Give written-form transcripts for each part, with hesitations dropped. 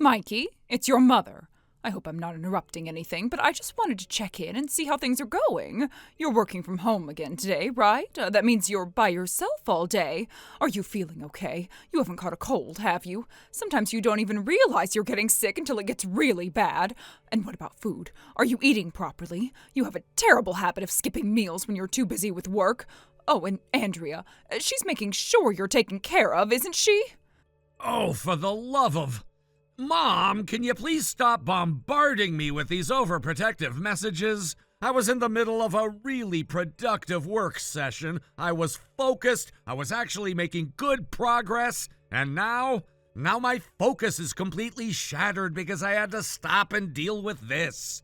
Mikey, it's your mother. I hope I'm not interrupting anything, but I just wanted to check in and see how things are going. You're working from home again today, right? That means you're by yourself all day. Are you feeling okay? You haven't caught a cold, have you? Sometimes you don't even realize you're getting sick until it gets really bad. And what about food? Are you eating properly? You have a terrible habit of skipping meals when you're too busy with work. Oh, and Andrea, she's making sure you're taken care of, isn't she? Oh, for the love of... Mom, can you please stop bombarding me with these overprotective messages? I was in the middle of a really productive work session. I was focused. I was actually making good progress. And now my focus is completely shattered because I had to stop and deal with this.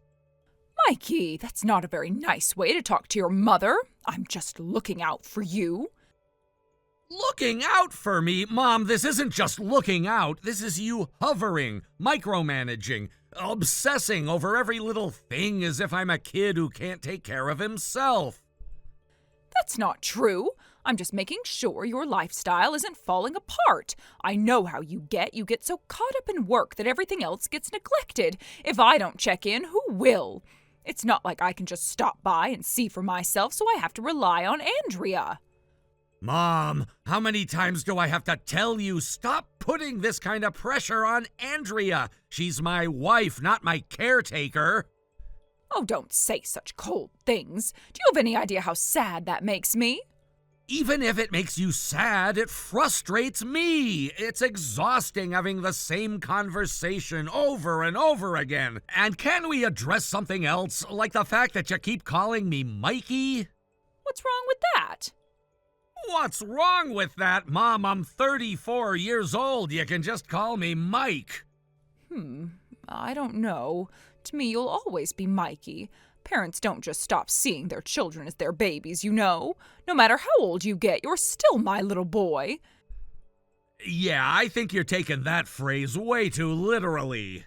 Mikey, that's not a very nice way to talk to your mother. I'm just looking out for you. Looking out for me? Mom, this isn't just looking out. This is you hovering, micromanaging, obsessing over every little thing as if I'm a kid who can't take care of himself. That's not true. I'm just making sure your lifestyle isn't falling apart. I know how you get. You get so caught up in work that everything else gets neglected. If I don't check in, who will? It's not like I can just stop by and see for myself, so I have to rely on Andrea. Mom, how many times do I have to tell you, stop putting this kind of pressure on Andrea? She's my wife, not my caretaker. Oh, don't say such cold things. Do you have any idea how sad that makes me? Even if it makes you sad, it frustrates me. It's exhausting having the same conversation over and over again. And can we address something else, like the fact that you keep calling me Mikey? What's wrong with that? What's wrong with that, Mom? I'm 34 years old. You can just call me Mike. I don't know. To me, you'll always be Mikey. Parents don't just stop seeing their children as their babies, you know. No matter how old you get, you're still my little boy. Yeah, I think you're taking that phrase way too literally.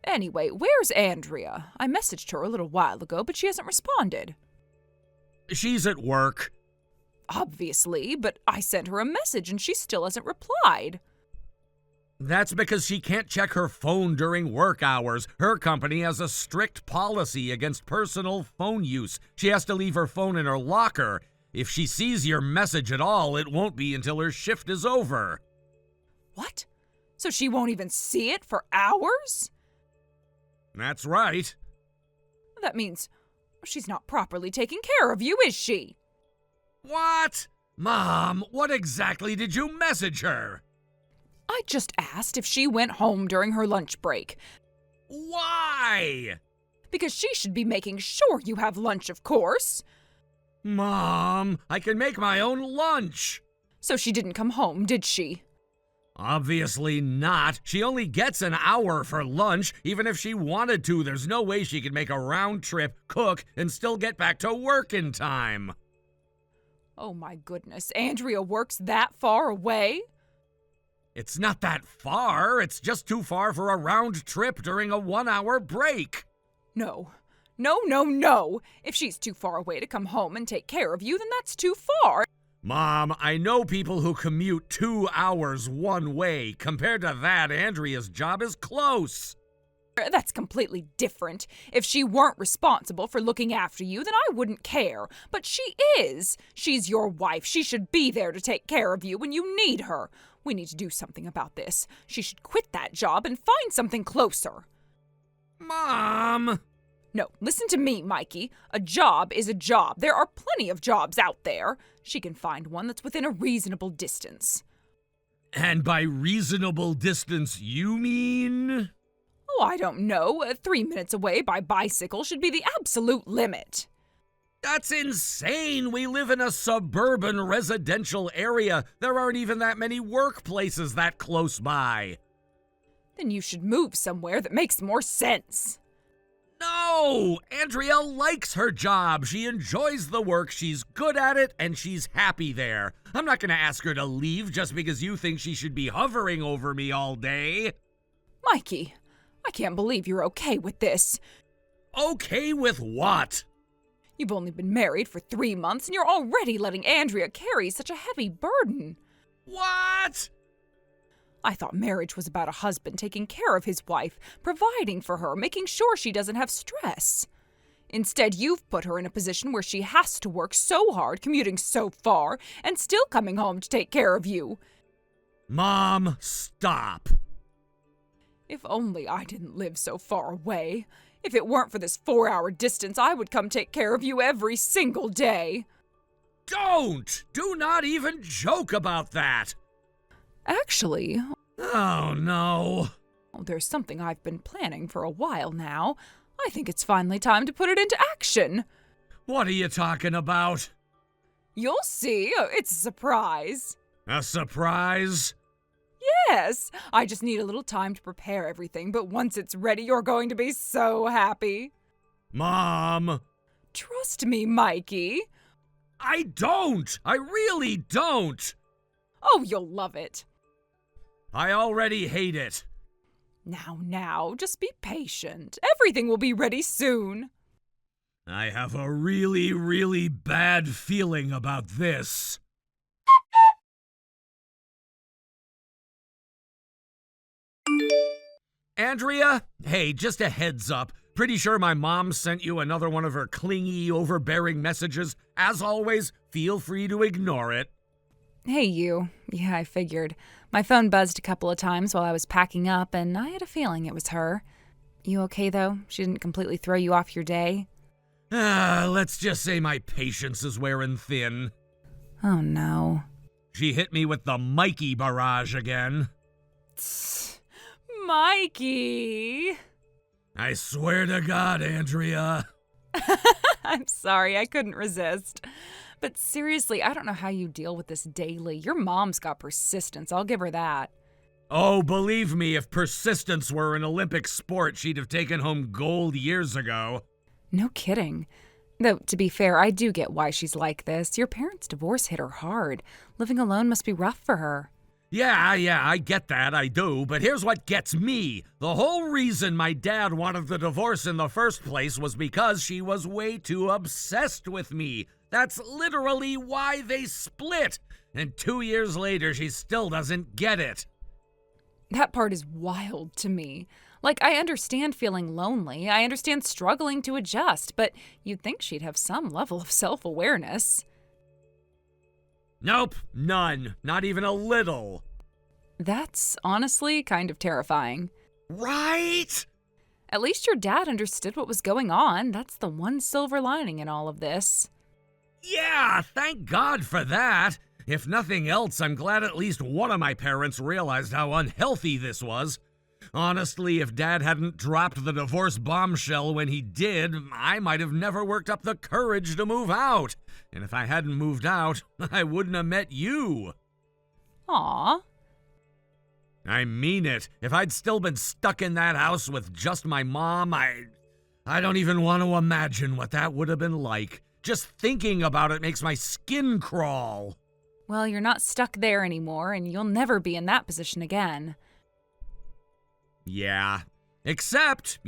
Anyway, where's Andrea? I messaged her a little while ago, but she hasn't responded. She's at work. Obviously, but I sent her a message and she still hasn't replied. That's because she can't check her phone during work hours. Her company has a strict policy against personal phone use. She has to leave her phone in her locker. If she sees your message at all, it won't be until her shift is over. What? So she won't even see it for hours? That's right. That means she's not properly taking care of you, is she? What? Mom, what exactly did you message her? I just asked if she went home during her lunch break. Why? Because she should be making sure you have lunch, of course. Mom, I can make my own lunch. So she didn't come home, did she? Obviously not. She only gets an hour for lunch. Even if she wanted to, there's no way she could make a round trip, cook, and still get back to work in time. Oh my goodness, Andrea works that far away? It's not that far. It's just too far for a round trip during a 1-hour break. No. If she's too far away to come home and take care of you, then that's too far. Mom, I know people who commute 2 hours one way. Compared to that, Andrea's job is close. That's completely different. If she weren't responsible for looking after you, then I wouldn't care. But she is. She's your wife. She should be there to take care of you when you need her. We need to do something about this. She should quit that job and find something closer. Mom! No, listen to me, Mikey. A job is a job. There are plenty of jobs out there. She can find one that's within a reasonable distance. And by reasonable distance, you mean? Oh, I don't know. 3 minutes away by bicycle should be the absolute limit. That's insane. We live in a suburban residential area. There aren't even that many workplaces that close by. Then you should move somewhere that makes more sense. No! Andrea likes her job. She enjoys the work, she's good at it, and she's happy there. I'm not gonna ask her to leave just because you think she should be hovering over me all day. Mikey, I can't believe you're okay with this. Okay with what? You've only been married for 3 months and you're already letting Andrea carry such a heavy burden. What? I thought marriage was about a husband taking care of his wife, providing for her, making sure she doesn't have stress. Instead, you've put her in a position where she has to work so hard, commuting so far, and still coming home to take care of you. Mom, stop. If only I didn't live so far away. If it weren't for this 4-hour distance, I would come take care of you every single day. Don't! Do not even joke about that! Actually, Oh, no. there's something I've been planning for a while now. I think it's finally time to put it into action. What are you talking about? You'll see. It's a surprise. A surprise? Yes, I just need a little time to prepare everything, but once it's ready, you're going to be so happy. Mom! Trust me, Mikey. I don't! I really don't! Oh, you'll love it. I already hate it. Now, just be patient. Everything will be ready soon. I have a really, really bad feeling about this. Andrea? Hey, just a heads up. Pretty sure my mom sent you another one of her clingy, overbearing messages. As always, feel free to ignore it. Hey, you. Yeah, I figured. My phone buzzed a couple of times while I was packing up, and I had a feeling it was her. You okay, though? She didn't completely throw you off your day? Let's just say my patience is wearing thin. Oh, no. She hit me with the Mikey barrage again. Mikey! I swear to God, Andrea. I'm sorry, I couldn't resist. But seriously, I don't know how you deal with this daily. Your mom's got persistence, I'll give her that. Oh, believe me, if persistence were an Olympic sport, she'd have taken home gold years ago. No kidding. Though, to be fair, I do get why she's like this. Your parents' divorce hit her hard. Living alone must be rough for her. Yeah, I get that, I do, but here's what gets me. The whole reason my dad wanted the divorce in the first place was because she was way too obsessed with me. That's literally why they split. And 2 years later, she still doesn't get it. That part is wild to me. Like, I understand feeling lonely. I understand struggling to adjust, but you'd think she'd have some level of self-awareness. Nope, none. Not even a little. That's honestly kind of terrifying. Right? At least your dad understood what was going on. That's the one silver lining in all of this. Yeah, thank God for that. If nothing else, I'm glad at least one of my parents realized how unhealthy this was. Honestly, if Dad hadn't dropped the divorce bombshell when he did, I might have never worked up the courage to move out. And if I hadn't moved out, I wouldn't have met you. Aw. I mean it. If I'd still been stuck in that house with just my mom, I don't even want to imagine what that would have been like. Just thinking about it makes my skin crawl. Well, you're not stuck there anymore, and you'll never be in that position again. Yeah. Except,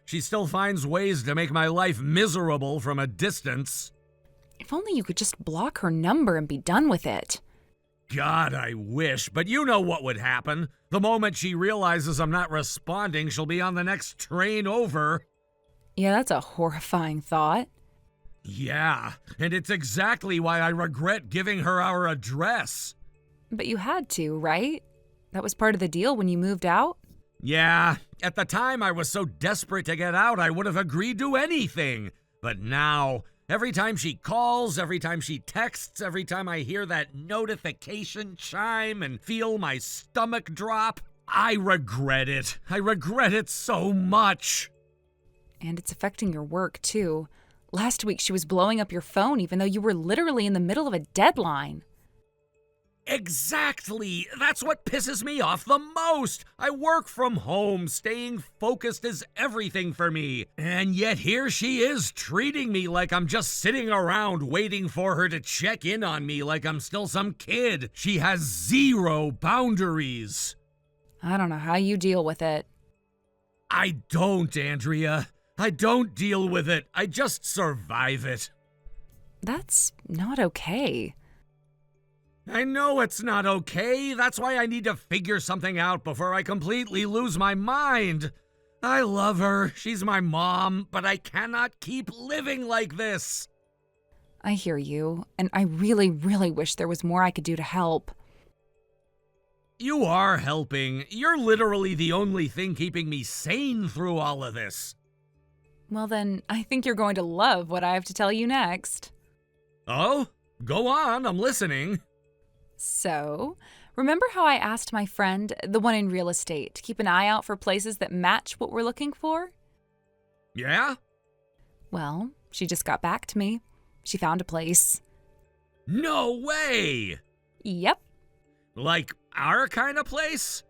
she still finds ways to make my life miserable from a distance. If only you could just block her number and be done with it. God, I wish, but you know what would happen. The moment she realizes I'm not responding, she'll be on the next train over. Yeah, that's a horrifying thought. Yeah, and it's exactly why I regret giving her our address. But you had to, right? That was part of the deal when you moved out? Yeah, at the time I was so desperate to get out I would have agreed to anything. But now, every time she calls, every time she texts, every time I hear that notification chime and feel my stomach drop, I regret it. I regret it so much. And it's affecting your work, too. Last week she was blowing up your phone even though you were literally in the middle of a deadline. Exactly! That's what pisses me off the most! I work from home, staying focused is everything for me. And yet here she is, treating me like I'm just sitting around waiting for her to check in on me like I'm still some kid. She has zero boundaries. I don't know how you deal with it. I don't, Andrea. I don't deal with it. I just survive it. That's not okay. I know it's not okay. That's why I need to figure something out before I completely lose my mind. I love her. She's my mom, but I cannot keep living like this. I hear you, and I really, really wish there was more I could do to help. You are helping. You're literally the only thing keeping me sane through all of this. Well then, I think you're going to love what I have to tell you next. Oh? Go on, I'm listening. So, remember how I asked my friend, the one in real estate, to keep an eye out for places that match what we're looking for? Yeah? Well, she just got back to me. She found a place. No way! Yep, Like our kind of place?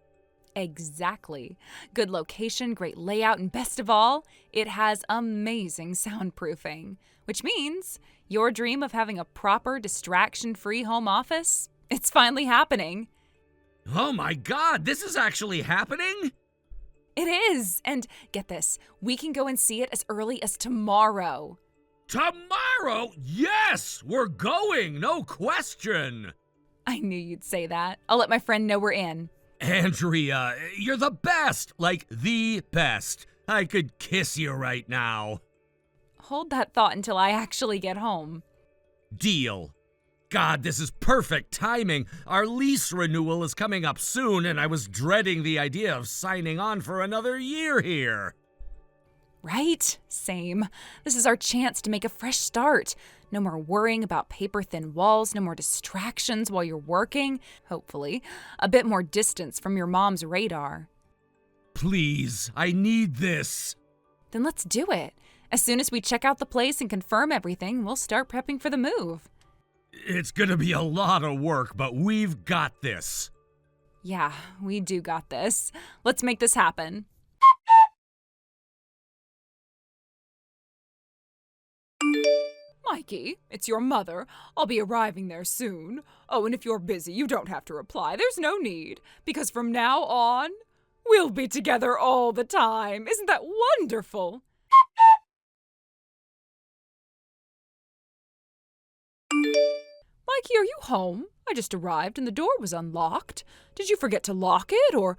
exactly. Good location, great layout, and best of all, it has amazing soundproofing. Which means your dream of having a proper, distraction-free home office, it's finally happening. Oh my god, this is actually happening? It is! And get this, we can go and see it as early as tomorrow. Tomorrow? Yes! We're going, no question! I knew you'd say that. I'll let my friend know we're in. Andrea, you're the best! Like, the best. I could kiss you right now. Hold that thought until I actually get home. Deal. God, this is perfect timing. Our lease renewal is coming up soon, and I was dreading the idea of signing on for another year here. Right? Same. This is our chance to make a fresh start. No more worrying about paper-thin walls, no more distractions while you're working. Hopefully. A bit more distance from your mom's radar. Please, I need this. Then let's do it. As soon as we check out the place and confirm everything, we'll start prepping for the move. It's gonna be a lot of work, but we've got this. Yeah, we do got this. Let's make this happen. Mikey, it's your mother. I'll be arriving there soon. Oh, and if you're busy, you don't have to reply. There's no need. Because from now on, we'll be together all the time. Isn't that wonderful? Mikey, are you home? I just arrived and the door was unlocked. Did you forget to lock it, or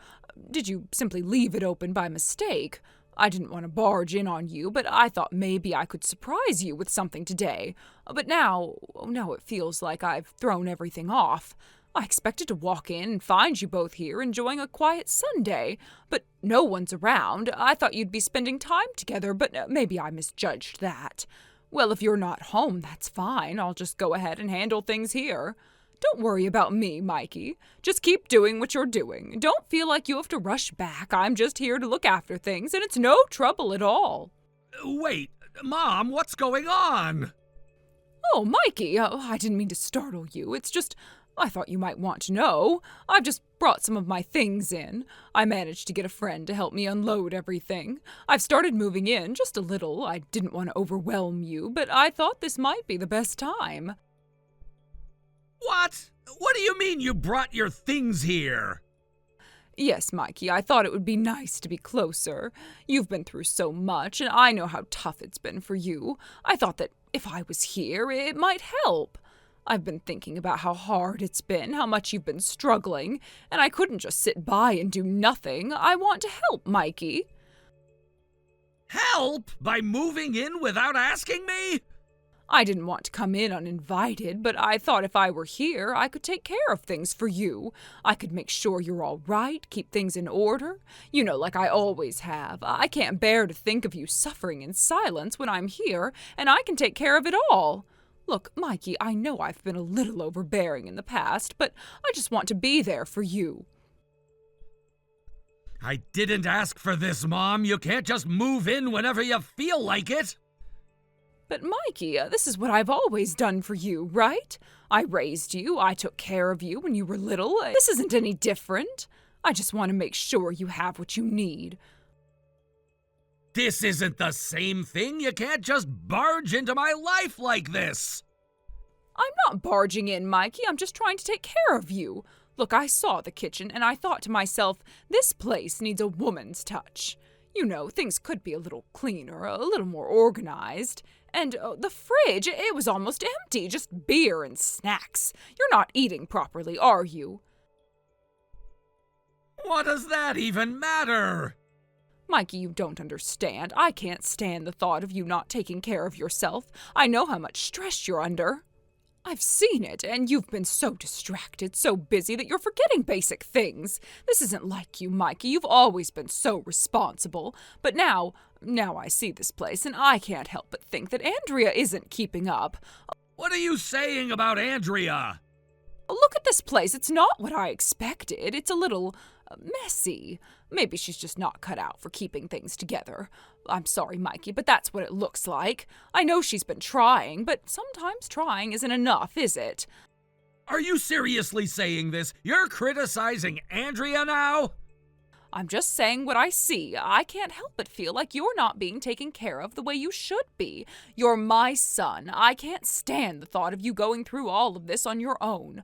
did you simply leave it open by mistake? I didn't want to barge in on you, but I thought maybe I could surprise you with something today. But now it feels like I've thrown everything off. I expected to walk in and find you both here enjoying a quiet Sunday, but no one's around. I thought you'd be spending time together, but maybe I misjudged that. Well, if you're not home, that's fine. I'll just go ahead and handle things here. Don't worry about me, Mikey. Just keep doing what you're doing. Don't feel like you have to rush back. I'm just here to look after things, and it's no trouble at all. Wait, Mom, what's going on? Oh, Mikey, I didn't mean to startle you. It's just, I thought you might want to know. I've just brought some of my things in. I managed to get a friend to help me unload everything. I've started moving in just a little. I didn't want to overwhelm you, but I thought this might be the best time. What? What do you mean you brought your things here? Yes, Mikey, I thought it would be nice to be closer. You've been through so much, and I know how tough it's been for you. I thought that if I was here, it might help. I've been thinking about how hard it's been, how much you've been struggling, and I couldn't just sit by and do nothing. I want to help, Mikey. Help? By moving in without asking me? I didn't want to come in uninvited, but I thought if I were here, I could take care of things for you. I could make sure you're all right, keep things in order. You know, like I always have. I can't bear to think of you suffering in silence when I'm here, and I can take care of it all. Look, Mikey, I know I've been a little overbearing in the past, but I just want to be there for you. I didn't ask for this, Mom. You can't just move in whenever you feel like it. But Mikey, this is what I've always done for you, right? I raised you, I took care of you when you were little. This isn't any different. I just want to make sure you have what you need. This isn't the same thing. You can't just barge into my life like this. I'm not barging in, Mikey. I'm just trying to take care of you. Look, I saw the kitchen and I thought to myself, this place needs a woman's touch. You know, things could be a little cleaner, a little more organized. And the fridge, it was almost empty, just beer and snacks. You're not eating properly, are you? What does that even matter? Mikey, you don't understand. I can't stand the thought of you not taking care of yourself. I know how much stress you're under. I've seen it, and you've been so distracted, so busy that you're forgetting basic things. This isn't like you, Mikey. You've always been so responsible. But now I see this place, and I can't help but think that Andrea isn't keeping up. What are you saying about Andrea? Look at this place. It's not what I expected. It's a little messy. Maybe she's just not cut out for keeping things together. I'm sorry, Mikey, but that's what it looks like. I know she's been trying, but sometimes trying isn't enough, is it? Are you seriously saying this? You're criticizing Andrea now? I'm just saying what I see. I can't help but feel like you're not being taken care of the way you should be. You're my son. I can't stand the thought of you going through all of this on your own.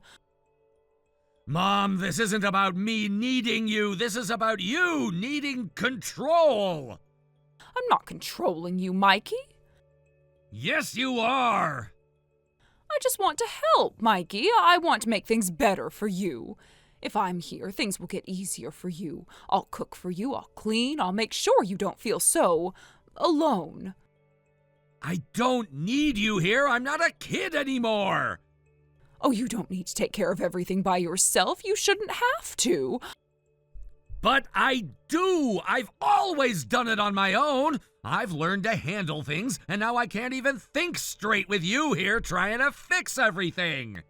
Mom, this isn't about me needing you. This is about you needing control. I'm not controlling you, Mikey. Yes, you are. I just want to help, Mikey. I want to make things better for you. If I'm here, things will get easier for you. I'll cook for you, I'll clean, I'll make sure you don't feel so alone. I don't need you here. I'm not a kid anymore. Oh, you don't need to take care of everything by yourself. You shouldn't have to. But I do. I've always done it on my own. I've learned to handle things, and now I can't even think straight with you here trying to fix everything.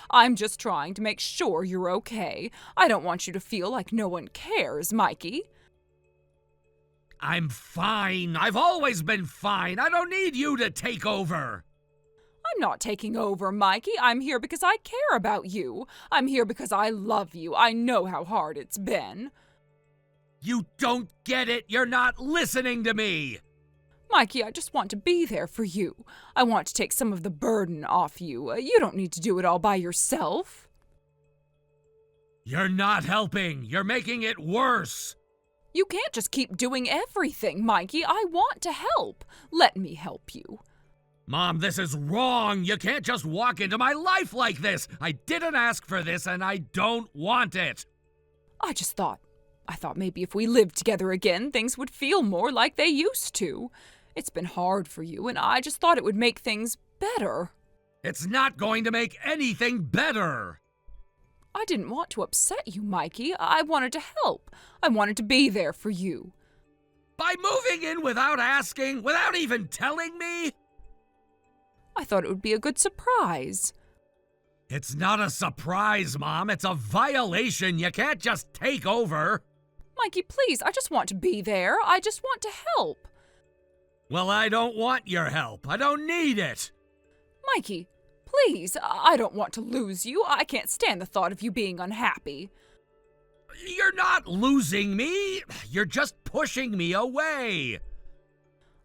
I'm just trying to make sure you're okay. I don't want you to feel like no one cares, Mikey. I'm fine. I've always been fine. I don't need you to take over. I'm not taking over, Mikey. I'm here because I care about you. I'm here because I love you. I know how hard it's been. You don't get it. You're not listening to me. Mikey, I just want to be there for you. I want to take some of the burden off you. You don't need to do it all by yourself. You're not helping. You're making it worse. You can't just keep doing everything, Mikey. I want to help. Let me help you. Mom, this is wrong. You can't just walk into my life like this. I didn't ask for this, and I don't want it. I thought maybe if we lived together again, things would feel more like they used to. It's been hard for you, and I just thought it would make things better. It's not going to make anything better. I didn't want to upset you, Mikey. I wanted to help. I wanted to be there for you. By moving in without asking, without even telling me? I thought it would be a good surprise. It's not a surprise, Mom. It's a violation. You can't just take over. Mikey, please, I just want to be there. I just want to help. Well, I don't want your help. I don't need it. Mikey, please, I don't want to lose you. I can't stand the thought of you being unhappy. You're not losing me. You're just pushing me away.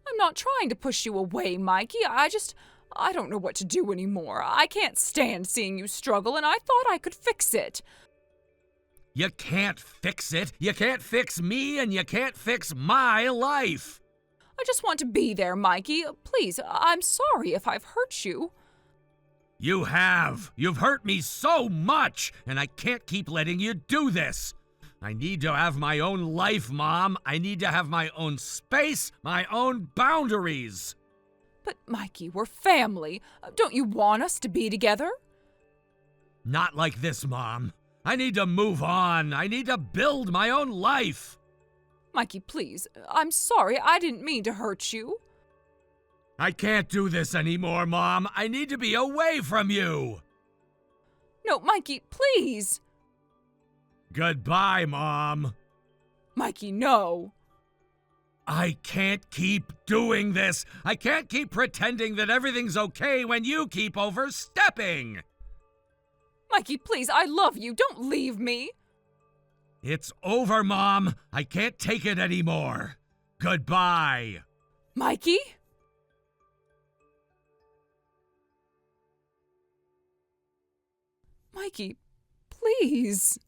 I'm not trying to push you away, Mikey. I don't know what to do anymore. I can't stand seeing you struggle, and I thought I could fix it. You can't fix it. You can't fix me, and you can't fix my life. I just want to be there, Mikey. Please, I'm sorry if I've hurt you. You have. You've hurt me so much, and I can't keep letting you do this. I need to have my own life, Mom. I need to have my own space, my own boundaries. But, Mikey, we're family. Don't you want us to be together? Not like this, Mom. I need to move on. I need to build my own life. Mikey, please. I'm sorry. I didn't mean to hurt you. I can't do this anymore, Mom. I need to be away from you. No, Mikey, please. Goodbye, Mom. Mikey, no. I can't keep doing this. I can't keep pretending that everything's okay when you keep overstepping. Mikey, please, I love you. Don't leave me. It's over, Mom. I can't take it anymore. Goodbye. Mikey? Mikey, please.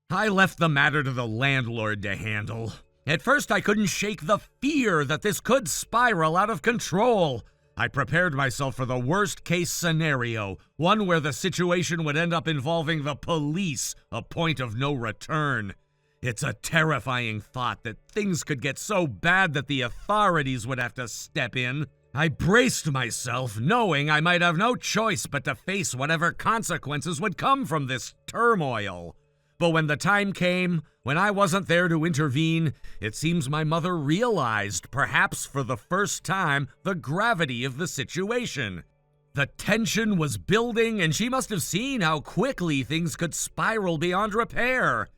I left the matter to the landlord to handle. At first, I couldn't shake the fear that this could spiral out of control. I prepared myself for the worst-case scenario, one where the situation would end up involving the police, a point of no return. It's a terrifying thought that things could get so bad that the authorities would have to step in. I braced myself, knowing I might have no choice but to face whatever consequences would come from this turmoil. But when the time came, when I wasn't there to intervene, it seems my mother realized, perhaps for the first time, the gravity of the situation. The tension was building, and she must have seen how quickly things could spiral beyond repair.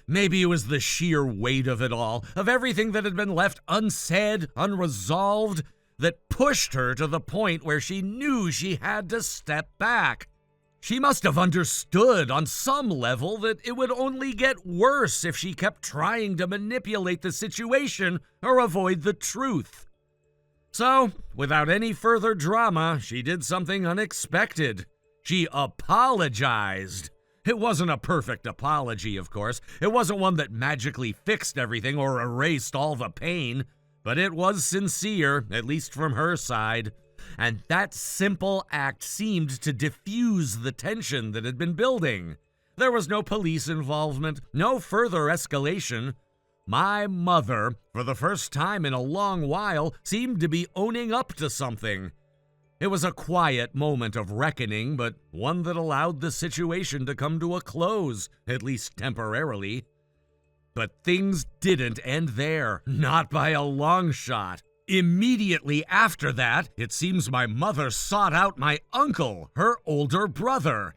Maybe it was the sheer weight of it all, of everything that had been left unsaid, unresolved, that pushed her to the point where she knew she had to step back. She must have understood on some level that it would only get worse if she kept trying to manipulate the situation or avoid the truth. So, without any further drama, she did something unexpected. She apologized. It wasn't a perfect apology, of course. It wasn't one that magically fixed everything or erased all the pain, but it was sincere, at least from her side. And that simple act seemed to diffuse the tension that had been building. There was no police involvement, no further escalation. My mother, for the first time in a long while, seemed to be owning up to something. It was a quiet moment of reckoning, but one that allowed the situation to come to a close, at least temporarily. But things didn't end there, not by a long shot. Immediately after that, it seems my mother sought out my uncle, her older brother.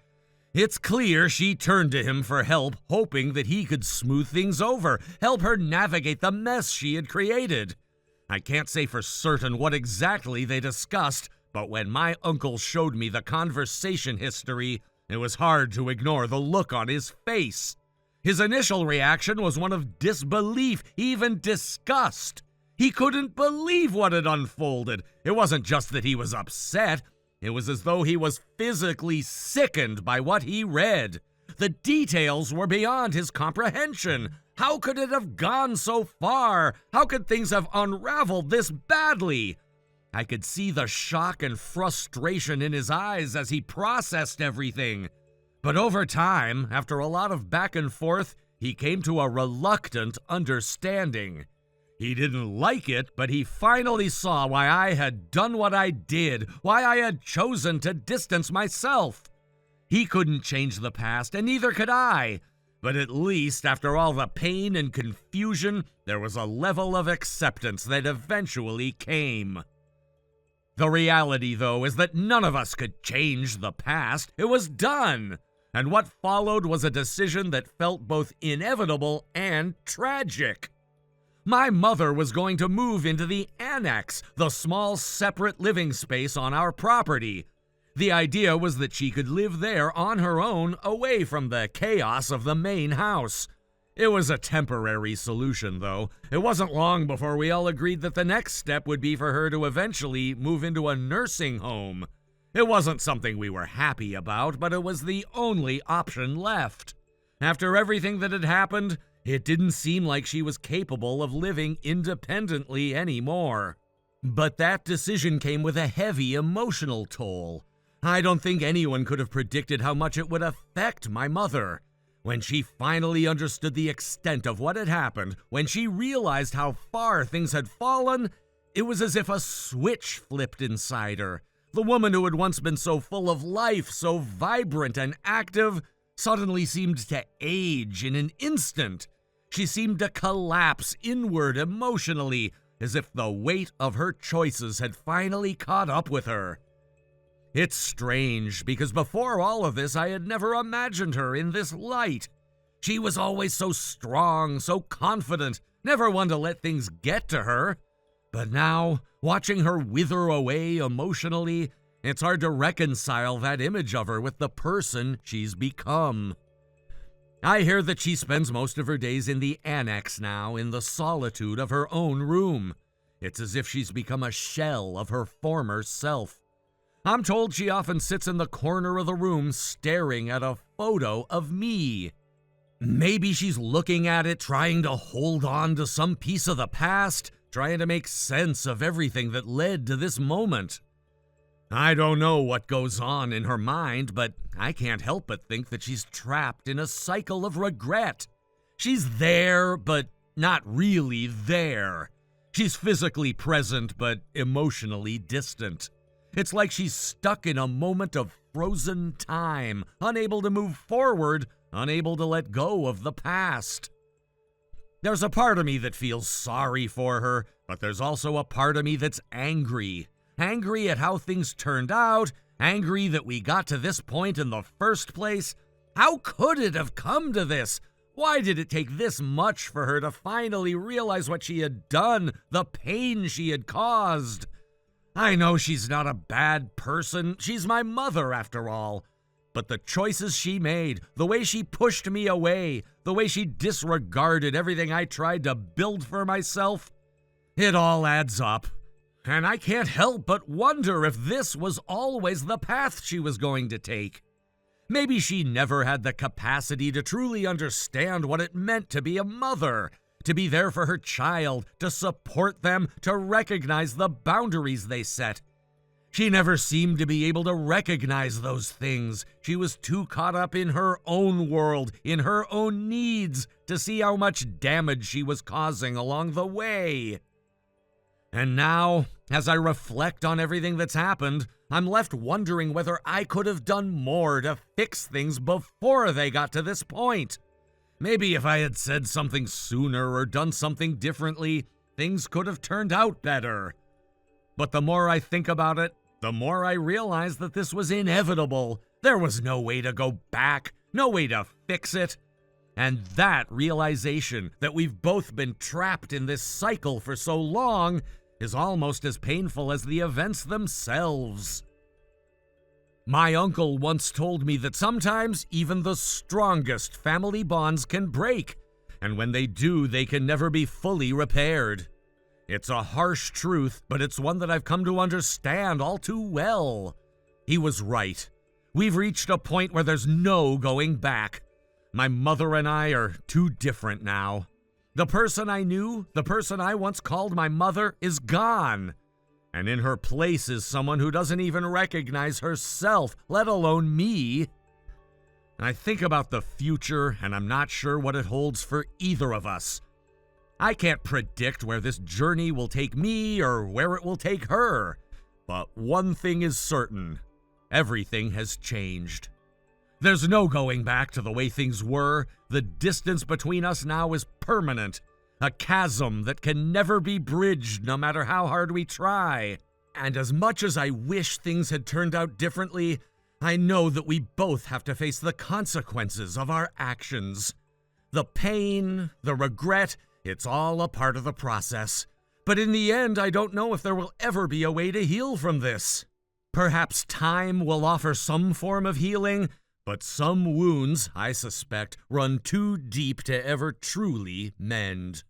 It's clear she turned to him for help, hoping that he could smooth things over, help her navigate the mess she had created. I can't say for certain what exactly they discussed, but when my uncle showed me the conversation history, it was hard to ignore the look on his face. His initial reaction was one of disbelief, even disgust. He couldn't believe what had unfolded. It wasn't just that he was upset. It was as though he was physically sickened by what he read. The details were beyond his comprehension. How could it have gone so far? How could things have unraveled this badly? I could see the shock and frustration in his eyes as he processed everything. But over time, after a lot of back and forth, he came to a reluctant understanding. He didn't like it, but he finally saw why I had done what I did, why I had chosen to distance myself. He couldn't change the past, and neither could I. But at least, after all the pain and confusion, there was a level of acceptance that eventually came. The reality, though, is that none of us could change the past. It was done. And what followed was a decision that felt both inevitable and tragic. My mother was going to move into the annex, the small separate living space on our property. The idea was that she could live there on her own, away from the chaos of the main house. It was a temporary solution, though. It wasn't long before we all agreed that the next step would be for her to eventually move into a nursing home. It wasn't something we were happy about, but it was the only option left. After everything that had happened, it didn't seem like she was capable of living independently anymore. But that decision came with a heavy emotional toll. I don't think anyone could have predicted how much it would affect my mother. When she finally understood the extent of what had happened, when she realized how far things had fallen, it was as if a switch flipped inside her. The woman who had once been so full of life, so vibrant and active, suddenly seemed to age in an instant. She seemed to collapse inward emotionally, as if the weight of her choices had finally caught up with her. It's strange, because before all of this, I had never imagined her in this light. She was always so strong, so confident, never one to let things get to her. But now, watching her wither away emotionally, it's hard to reconcile that image of her with the person she's become. I hear that she spends most of her days in the annex now, in the solitude of her own room. It's as if she's become a shell of her former self. I'm told she often sits in the corner of the room staring at a photo of me. Maybe she's looking at it, trying to hold on to some piece of the past, trying to make sense of everything that led to this moment. I don't know what goes on in her mind, but I can't help but think that she's trapped in a cycle of regret. She's there, but not really there. She's physically present, but emotionally distant. It's like she's stuck in a moment of frozen time, unable to move forward, unable to let go of the past. There's a part of me that feels sorry for her, but there's also a part of me that's angry. Angry at how things turned out, angry that we got to this point in the first place. How could it have come to this? Why did it take this much for her to finally realize what she had done, the pain she had caused? I know she's not a bad person. She's my mother, after all. But the choices she made, the way she pushed me away, the way she disregarded everything I tried to build for myself, it all adds up. And I can't help but wonder if this was always the path she was going to take. Maybe she never had the capacity to truly understand what it meant to be a mother, to be there for her child, to support them, to recognize the boundaries they set. She never seemed to be able to recognize those things. She was too caught up in her own world, in her own needs, to see how much damage she was causing along the way. And now, as I reflect on everything that's happened, I'm left wondering whether I could have done more to fix things before they got to this point. Maybe if I had said something sooner or done something differently, things could have turned out better. But the more I think about it, the more I realize that this was inevitable. There was no way to go back, no way to fix it. And that realization that we've both been trapped in this cycle for so long is almost as painful as the events themselves. My uncle once told me that sometimes even the strongest family bonds can break, and when they do, they can never be fully repaired. It's a harsh truth, but it's one that I've come to understand all too well. He was right. We've reached a point where there's no going back. My mother and I are too different now. The person I knew, the person I once called my mother, is gone. And in her place is someone who doesn't even recognize herself, let alone me. I think about the future, and I'm not sure what it holds for either of us. I can't predict where this journey will take me or where it will take her. But one thing is certain. Everything has changed. There's no going back to the way things were. The distance between us now is permanent. A chasm that can never be bridged no matter how hard we try. And as much as I wish things had turned out differently, I know that we both have to face the consequences of our actions. The pain, the regret, it's all a part of the process. But in the end, I don't know if there will ever be a way to heal from this. Perhaps time will offer some form of healing, but some wounds, I suspect, run too deep to ever truly mend.